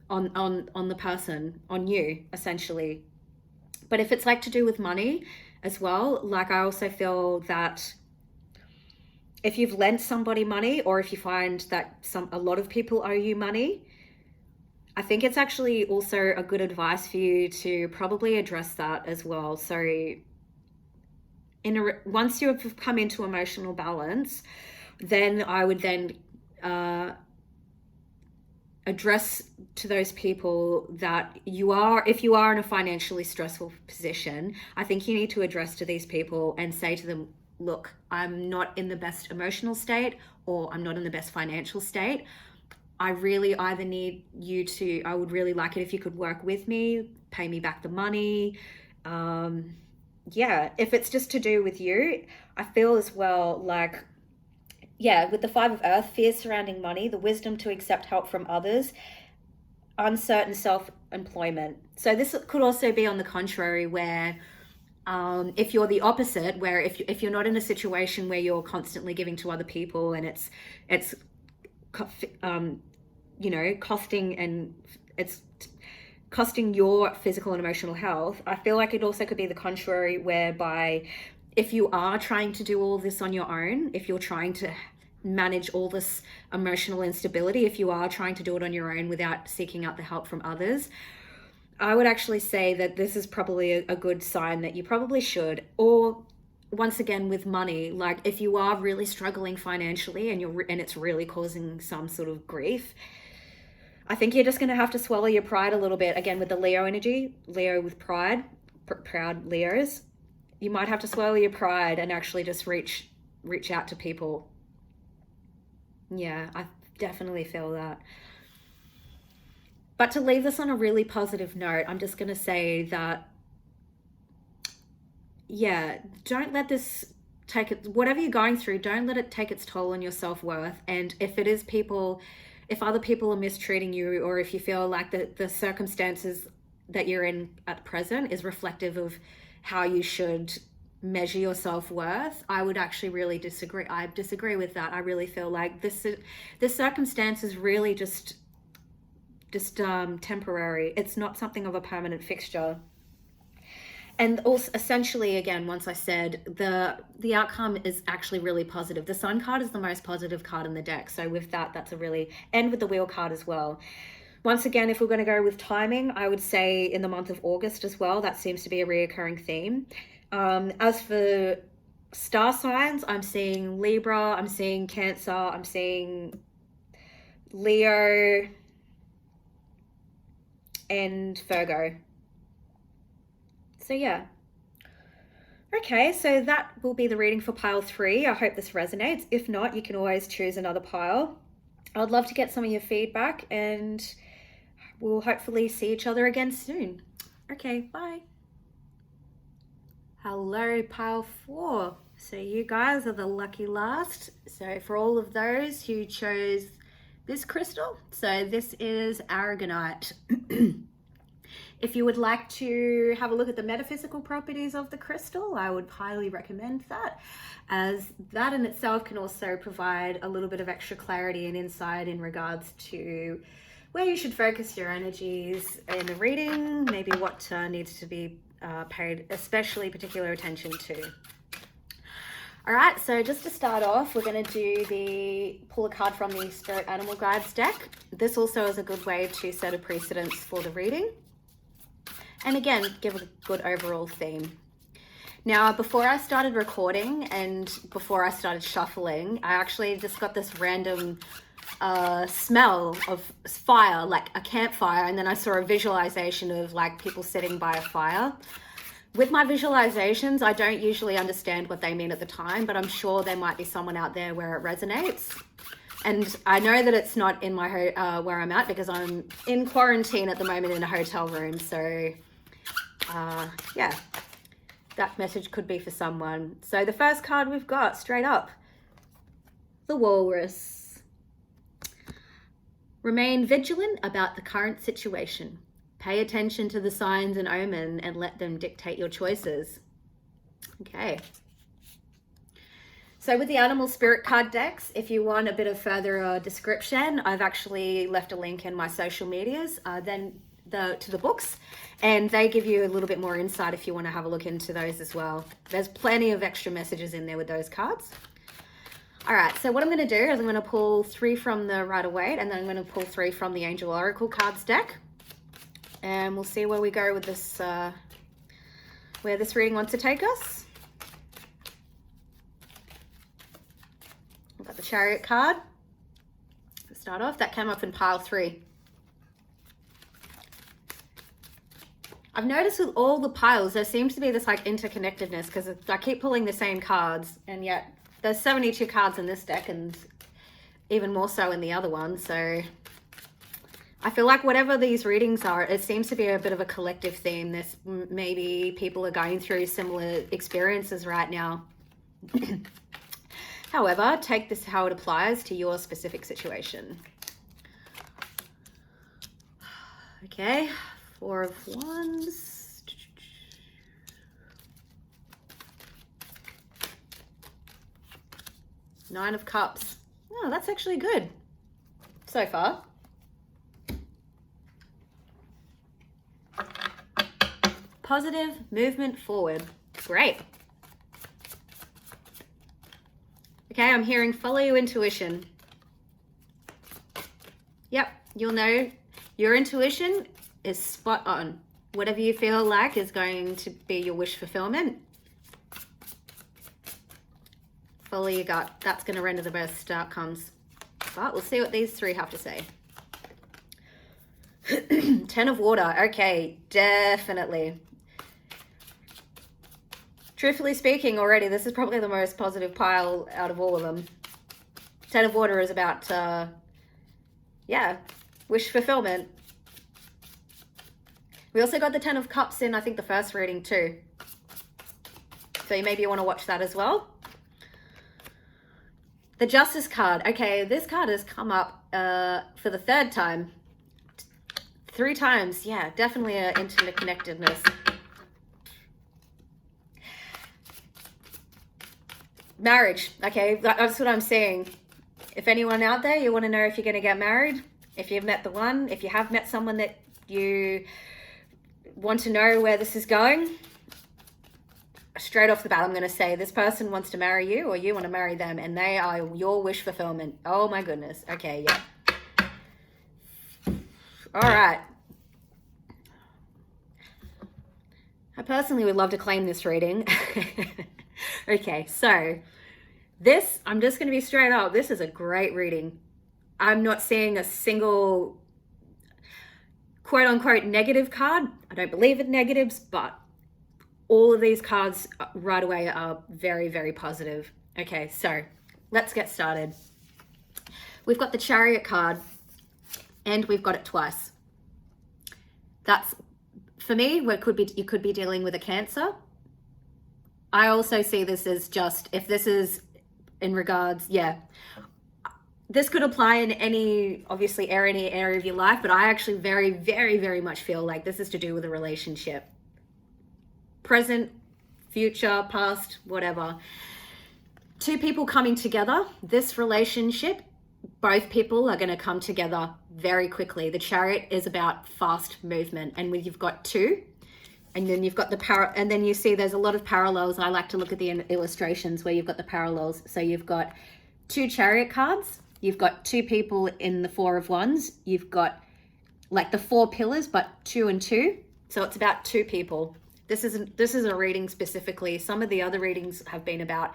[SPEAKER 1] on the person, on you, essentially. But if it's like to do with money as well, like I also feel that if you've lent somebody money, or if you find that a lot of people owe you money, I think it's actually also a good advice for you to probably address that as well. So once you have come into emotional balance, then I would then address to those people that if you are in a financially stressful position, I think you need to address to these people and say to them, look, I'm not in the best emotional state, or I'm not in the best financial state. I really either need you to, I would really like it if you could work with me, pay me back the money. Yeah, if it's just to do with you, I feel as well like, yeah, with the Five of Earth, fears surrounding money, the wisdom to accept help from others, uncertain self-employment. So this could also be on the contrary, where if you're the opposite, where if you're not in a situation where you're constantly giving to other people and it's you know, costing, and it's costing your physical and emotional health, I feel like it also could be the contrary, whereby if you are trying to do all this on your own, if you're trying to manage all this emotional instability, if you are trying to do it on your own without seeking out the help from others, I would actually say that this is probably a good sign that you probably should. Or once again, with money, like if you are really struggling financially and it's really causing some sort of grief, I think you're just going to have to swallow your pride a little bit. Again, with the Leo energy, Leo with pride, proud Leos, you might have to swallow your pride and actually just reach out to people. Yeah, I definitely feel that. But to leave this on a really positive note, I'm just going to say that, yeah, don't let this whatever you're going through, don't let it take its toll on your self-worth. And if other people are mistreating you, or if you feel like the circumstances that you're in at present is reflective of how you should measure your self-worth, I would actually really disagree. I disagree with that. I really feel like this circumstance is really just temporary. It's not something of a permanent fixture. And also, essentially, again, once I said, the outcome is actually really positive. The Sun card is the most positive card in the deck. So with that, that's and with the Wheel card as well. Once again, if we're going to go with timing, I would say in the month of August as well. That seems to be a reoccurring theme. As for star signs, I'm seeing Libra, I'm seeing Cancer, I'm seeing Leo, and Virgo. So yeah, Okay, so that will be the reading for pile 3. I hope this resonates. If not, you can always choose another pile. I'd love to get some of your feedback, and we'll hopefully see each other again soon. Okay, bye. Hello, pile 4. So you guys are the lucky last. So for all of those who chose this crystal, so this is Aragonite. If you would like to have a look at the metaphysical properties of the crystal, I would highly recommend that, as that in itself can also provide a little bit of extra clarity and insight in regards to where you should focus your energies in the reading, maybe what needs to be paid especially particular attention to. All right, so just to start off, we're going to pull a card from the Spirit Animal Guides deck. This also is a good way to set a precedence for the reading. And again, give a good overall theme. Now, before I started recording and before I started shuffling, I actually just got this random smell of fire, like a campfire, and then I saw a visualization of like people sitting by a fire. With my visualizations, I don't usually understand what they mean at the time, but I'm sure there might be someone out there where it resonates. And I know that it's not in my where I'm at, because I'm in quarantine at the moment in a hotel room. So yeah, that message could be for someone. So the first card we've got, straight up, the Walrus. Remain vigilant about the current situation. Pay attention to the signs and omen and let them dictate your choices. Okay. So with the animal spirit card decks, if you want a bit of further description, I've actually left a link in my social medias to the books, and they give you a little bit more insight if you want to have a look into those as well. There's plenty of extra messages in there with those cards. All right, so what I'm going to do is I'm going to pull 3 from the Rider-Waite, and then I'm going to pull 3 from the Angel Oracle cards deck, and we'll see where we go with this, where this reading wants to take us. We've got the Chariot card to start off. That came up in pile 3. I've noticed with all the piles, there seems to be this like interconnectedness, because I keep pulling the same cards, and yet there's 72 cards in this deck and even more so in the other one. So I feel like whatever these readings are, it seems to be a bit of a collective theme. This maybe people are going through similar experiences right now. However, take this how it applies to your specific situation. Okay, 4 of Wands. Nine of Cups. Oh, that's actually good so far. Positive movement forward. Great. Okay, I'm hearing follow your intuition. Yep, you'll know your intuition is spot on. Whatever you feel like is going to be your wish fulfillment. Follow your gut. That's going to render the best outcomes. But we'll see what these 3 have to say. 10 of Water. Okay, definitely. Truthfully speaking, already, this is probably the most positive pile out of all of them. 10 of Water is about, yeah, wish fulfillment. We also got the 10 of Cups in, I think, the first reading too. So maybe you want to watch that as well. The Justice card. Okay, this card has come up for the 3rd time. 3 times, yeah, definitely an interconnectedness. Marriage. Okay, that's what I'm saying. If anyone out there, you want to know if you're going to get married, if you've met the one, if you have met someone that you want to know where this is going, straight off the bat, I'm going to say this person wants to marry you, or you want to marry them, and they are your wish fulfillment. Oh my goodness. Okay, yeah. All right. I personally would love to claim this reading. Okay, so this, I'm just going to be straight up. This is a great reading. I'm not seeing a single quote unquote negative card. I don't believe in negatives, but all of these cards right away are very, very positive. Okay, so let's get started. We've got the Chariot card, and we've got it twice. That's, for me, what could be, you could be dealing with a Cancer. I also see this as just, if this is in regards, this could apply in any, obviously, any area of your life, but I actually very, very, very much feel like this is to do with a relationship. Present, future, past, whatever. Two people coming together. This relationship, both people are going to come together very quickly. The Chariot is about fast movement, and when you've got two, and then you've got the and then you see there's a lot of parallels. I like to look at the illustrations where you've got the parallels. So you've got two Chariot cards. You've got two people in the Four of Wands. You've got like the four pillars, but 2 and 2. So it's about two people. This is a reading specifically. Some of the other readings have been about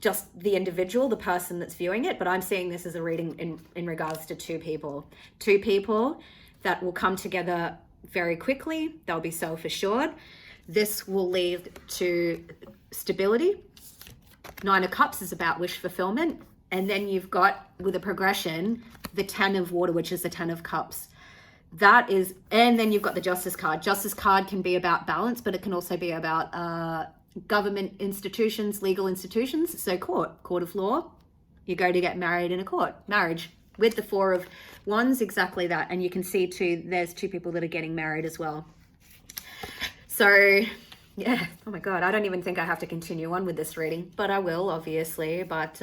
[SPEAKER 1] just the individual, the person that's viewing it, but I'm seeing this as a reading in regards to two people. Two people that will come together very quickly. They'll be self-assured. This will lead to stability. 9 of Cups is about wish fulfillment. And then you've got, with a progression, the 10 of Water, which is the 10 of Cups. That is, and then you've got the Justice card. Justice card can be about balance, but it can also be about government institutions, legal institutions. So court of law. You go to get married in a court, marriage. With the Four of Wands, exactly that. And you can see too, there's two people that are getting married as well. So yeah, oh my God, I don't even think I have to continue on with this reading, but I will, obviously. But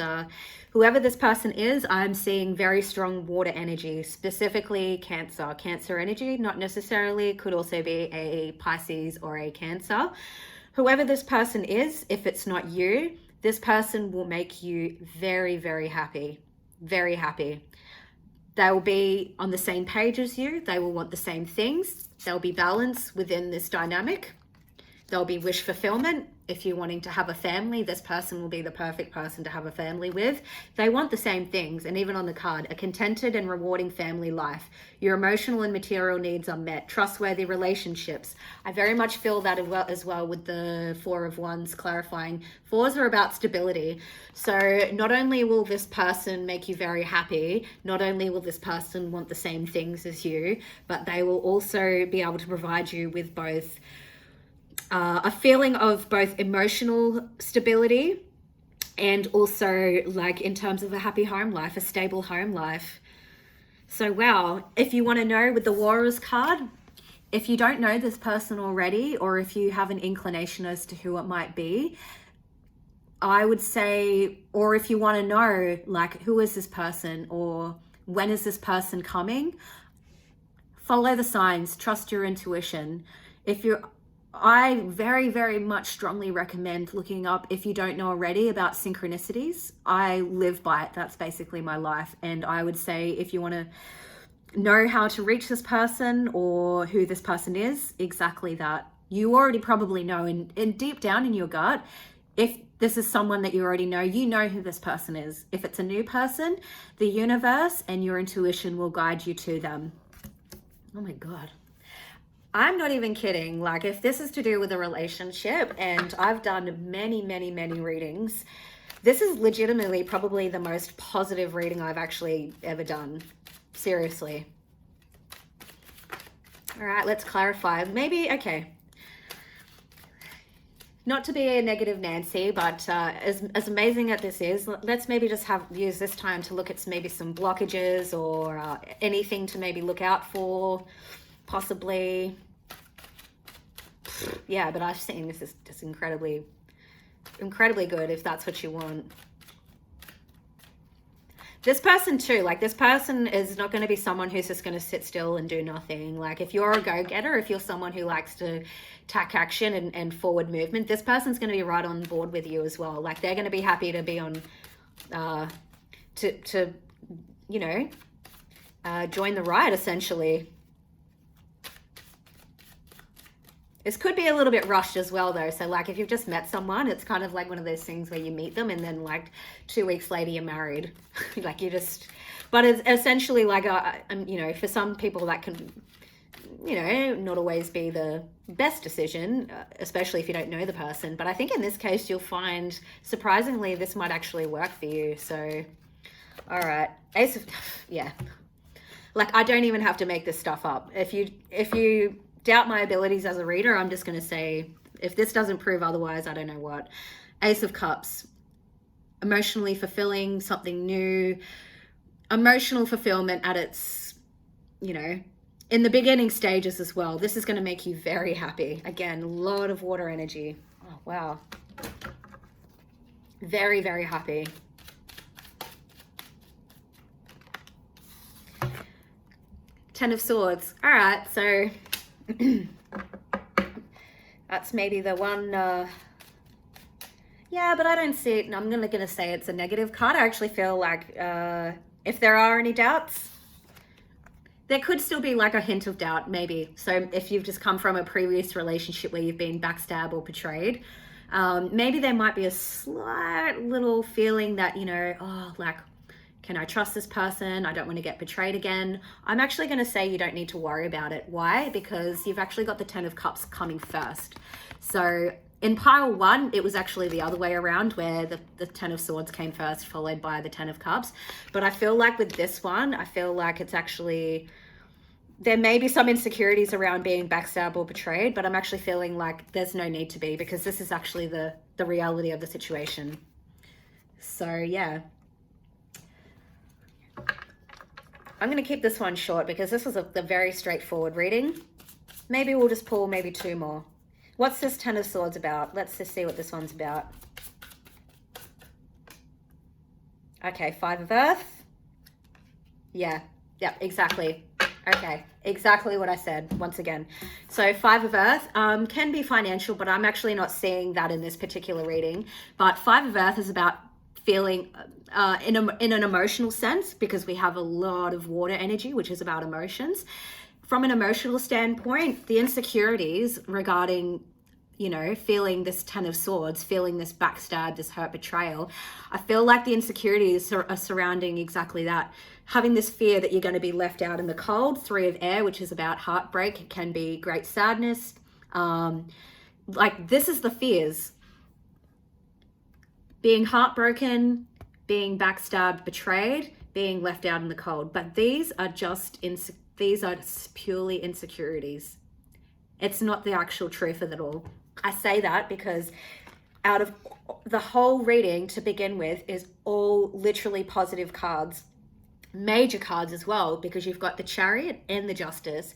[SPEAKER 1] whoever this person is, I'm seeing very strong water energy, specifically Cancer energy, not necessarily, could also be a Pisces or a Cancer. Whoever this person is, if it's not you, this person will make you very, very happy, very happy. They will be on the same page as you. They will want the same things. There'll be balance within this dynamic. There'll be wish fulfillment. If you're wanting to have a family, this person will be the perfect person to have a family with. They want the same things. And even on the card, a contented and rewarding family life. Your emotional and material needs are met. Trustworthy relationships. I very much feel that as well with the Four of Wands, clarifying. Fours are about stability. So not only will this person make you very happy, not only will this person want the same things as you, but they will also be able to provide you with both a feeling of both emotional stability and also like in terms of a happy home life, a stable home life. So wow, if you want to know with the Warriors card, if you don't know this person already, or if you have an inclination as to who it might be, I would say, or if you want to know like who is this person or when is this person coming, follow the signs, trust your intuition. I very, very much strongly recommend looking up, if you don't know already, about synchronicities. I live by it. That's basically my life. And I would say if you want to know how to reach this person or who this person is, exactly that. You already probably know, and deep down in your gut, if this is someone that you already know, you know who this person is. If it's a new person, the universe and your intuition will guide you to them. Oh my God. I'm not even kidding. Like, if this is to do with a relationship, and I've done many, many, many readings, this is legitimately probably the most positive reading I've actually ever done. Seriously. All right, let's clarify. Maybe, okay. Not to be a negative Nancy, but as amazing as this is, let's maybe just use this time to look at maybe some blockages or anything to maybe look out for. Possibly, yeah, but I've seen this is just incredibly good if that's what you want. This person too, like this person is not going to be someone who's just going to sit still and do nothing. Like if you're a go-getter, if you're someone who likes to take action and forward movement, this person's going to be right on board with you as well. Like they're going to be happy to be on, you know, join the ride essentially. This could be a little bit rushed as well though. So like if you've just met someone, it's kind of like one of those things where you meet them and then like 2 weeks later you're married. Like you just, but it's essentially like, you know, for some people that can you know, not always be the best decision, especially if you don't know the person. But I think in this case, you'll find, surprisingly, this might actually work for you. So, all right. Ace of, yeah. Like, I don't even have to make this stuff up. If you doubt my abilities as a reader, I'm just going to say, if this doesn't prove otherwise, I don't know what. Ace of Cups, emotionally fulfilling, something new, emotional fulfillment at its, you know, in the beginning stages as well. This is going to make you very happy. Again, a lot of water energy. Oh, wow. Very, very happy. Ten of Swords. All right, so that's maybe the one. Yeah, but I don't see it. I'm gonna say it's a negative card. I actually feel like if there are any doubts, there could still be like a hint of doubt, maybe. So if you've just come from a previous relationship where you've been backstabbed or betrayed, maybe there might be a slight little feeling that, you know, oh, like, can I trust this person? I don't want to get betrayed again. I'm actually going to say you don't need to worry about it. Why? Because you've actually got the Ten of Cups coming first. So in pile one, it was actually the other way around, where the Ten of Swords came first, followed by the Ten of Cups. But I feel like with this one, I feel like it's actually, there may be some insecurities around being backstabbed or betrayed, but I'm actually feeling like there's no need to be, because this is actually the reality of the situation. So yeah. I'm going to keep this one short because this was a very straightforward reading. Maybe we'll just pull maybe two more. What's this Ten of Swords about? Let's just see what this one's about. Okay, Five of Earth. Yeah, exactly. Okay, exactly what I said once again. So Five of Earth can be financial, but I'm actually not seeing that in this particular reading. But Five of Earth is about feeling in an emotional sense, because we have a lot of water energy, which is about emotions. From an emotional standpoint, the insecurities regarding, you know, feeling this Ten of Swords, feeling this backstab, this hurt, betrayal, I feel like the insecurities are surrounding exactly that. Having this fear that you're going to be left out in the cold. Three of Air, which is about heartbreak. It can be great sadness. Like, this is the fears. Being heartbroken, being backstabbed, betrayed, being left out in the cold. But these are just, these are purely insecurities. It's not the actual truth of it all. I say that because out of the whole reading to begin with is all literally positive cards. Major cards as well, because you've got the Chariot and the Justice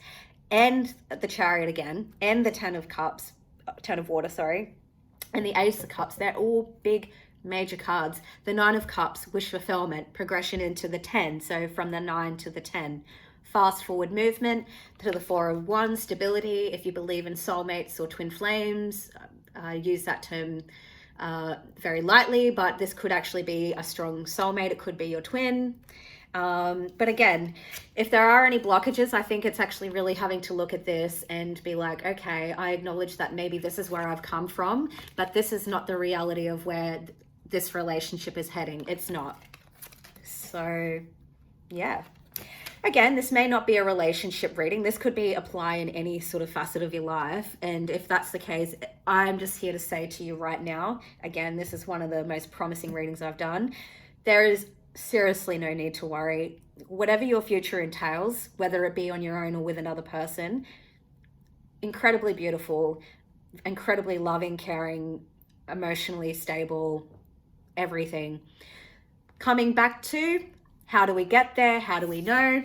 [SPEAKER 1] and the Chariot again and the Ten of Cups, Ten of Water, sorry, and the Ace of Cups. They're all big major cards. The Nine of Cups, wish fulfillment, progression into the 10, so from the 9 to the 10. Fast forward movement to the Four of Wands, stability. If you believe in soulmates or twin flames, I use that term very lightly, but this could actually be a strong soulmate. It could be your twin. But again, if there are any blockages, I think it's actually really having to look at this and be like, okay, I acknowledge that maybe this is where I've come from, but this is not the reality of where this relationship is heading. It's not. So yeah. Again, this may not be a relationship reading. This could be apply in any sort of facet of your life. And if that's the case, I'm just here to say to you right now, again, this is one of the most promising readings I've done. There is seriously no need to worry. Whatever your future entails, whether it be on your own or with another person, incredibly beautiful, incredibly loving, caring, emotionally stable, everything. Coming back to, how do we get there? How do we know?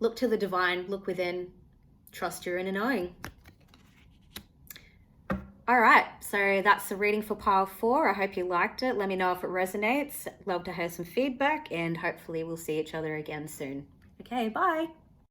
[SPEAKER 1] Look to the divine, look within, trust your inner knowing. All right, so that's the reading for pile 4. I hope you liked it. Let me know if it resonates. Love to hear some feedback, and hopefully we'll see each other again soon. Okay, bye.